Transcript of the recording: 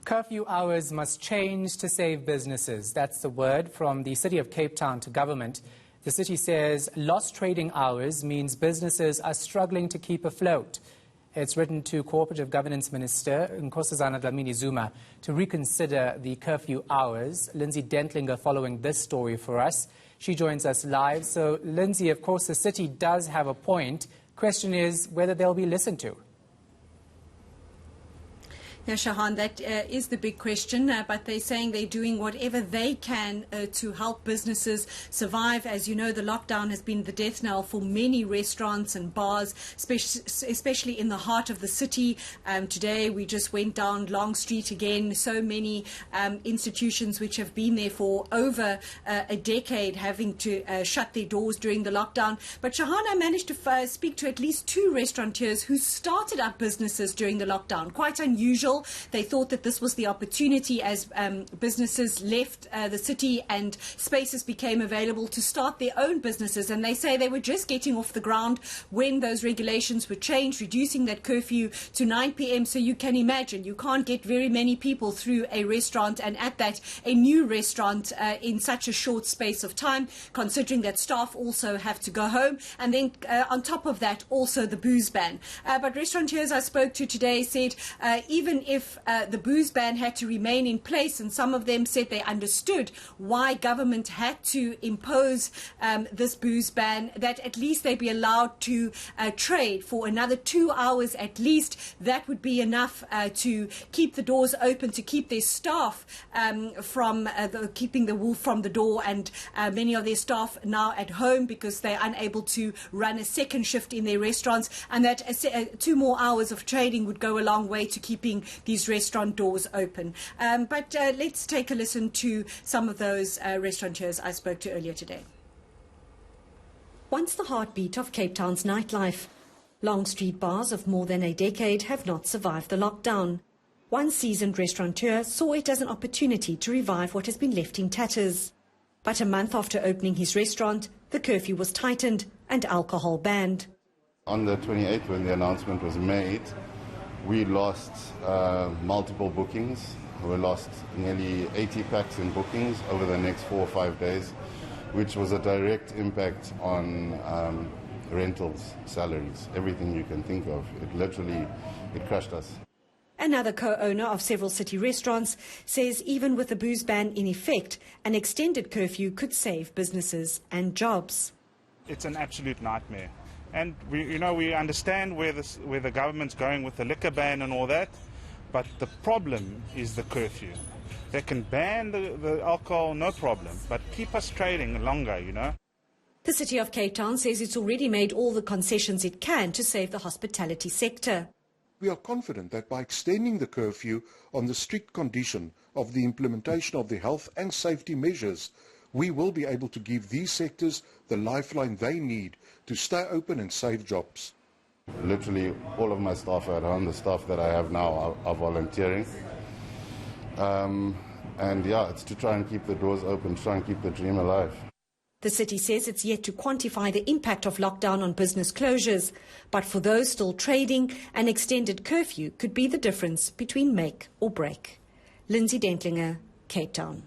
Curfew hours must change to save businesses. That's the word from the City of Cape Town to government. The city says lost trading hours means businesses are struggling to keep afloat. It's written to Cooperative Governance Minister Nkosazana Dlamini-Zuma to reconsider the curfew hours. Lindsay Dentlinger following this story for us. She joins us live. So, Lindsay, of course, the city does have a point. Question is whether they'll be listened to. Yeah, Shahan, that is the big question, but they're saying they're doing whatever they can to help businesses survive. As you know, the lockdown has been the death knell for many restaurants and bars, especially in the heart of the city. Today, we just went down Long Street again. So many institutions which have been there for over a decade having to shut their doors during the lockdown. But Shahan, I managed to speak to at least 2 restaurateurs who started up businesses during the lockdown. Quite unusual. They thought that this was the opportunity as businesses left the city and spaces became available to start their own businesses. And they say they were just getting off the ground when those regulations were changed, reducing that curfew to 9 p.m. So you can imagine you can't get very many people through a restaurant, and at that, a new restaurant in such a short space of time, considering that staff also have to go home. And then on top of that, also the booze ban. But restaurateurs I spoke to today said even if the booze ban had to remain in place, and some of them said they understood why government had to impose this booze ban, that at least they'd be allowed to trade for another 2 hours at least. That would be enough to keep the doors open, to keep their staff from keeping the wolf from the door, and many of their staff now at home because they're unable to run a second shift in their restaurants, and that 2 more hours of trading would go a long way to keeping these restaurant doors open. But let's take a listen to some of those restaurateurs I spoke to earlier today. Once the heartbeat of Cape Town's nightlife, Long Street bars of more than a decade have not survived the lockdown. One seasoned restaurateur saw it as an opportunity to revive what has been left in tatters. But a month after opening his restaurant, the curfew was tightened and alcohol banned. On the 28th, when the announcement was made, we lost multiple bookings. We lost nearly 80 packs in bookings over the next 4 or 5 days, which was a direct impact on rentals, salaries, everything you can think of. It crushed us. Another co-owner of several city restaurants says even with the booze ban in effect, an extended curfew could save businesses and jobs. It's an absolute nightmare. And we understand where the government's going with the liquor ban and all that, but the problem is the curfew. They can ban the alcohol, no problem, but keep us trading longer, The City of Cape Town says it's already made all the concessions it can to save the hospitality sector. We are confident that by extending the curfew on the strict condition of the implementation of the health and safety measures, we will be able to give these sectors the lifeline they need to stay open and save jobs. Literally all of my staff are at home. The staff that I have now are volunteering. And yeah, it's to try and keep the doors open, try and keep the dream alive. The city says it's yet to quantify the impact of lockdown on business closures. But for those still trading, an extended curfew could be the difference between make or break. Lindsay Dentlinger, Cape Town.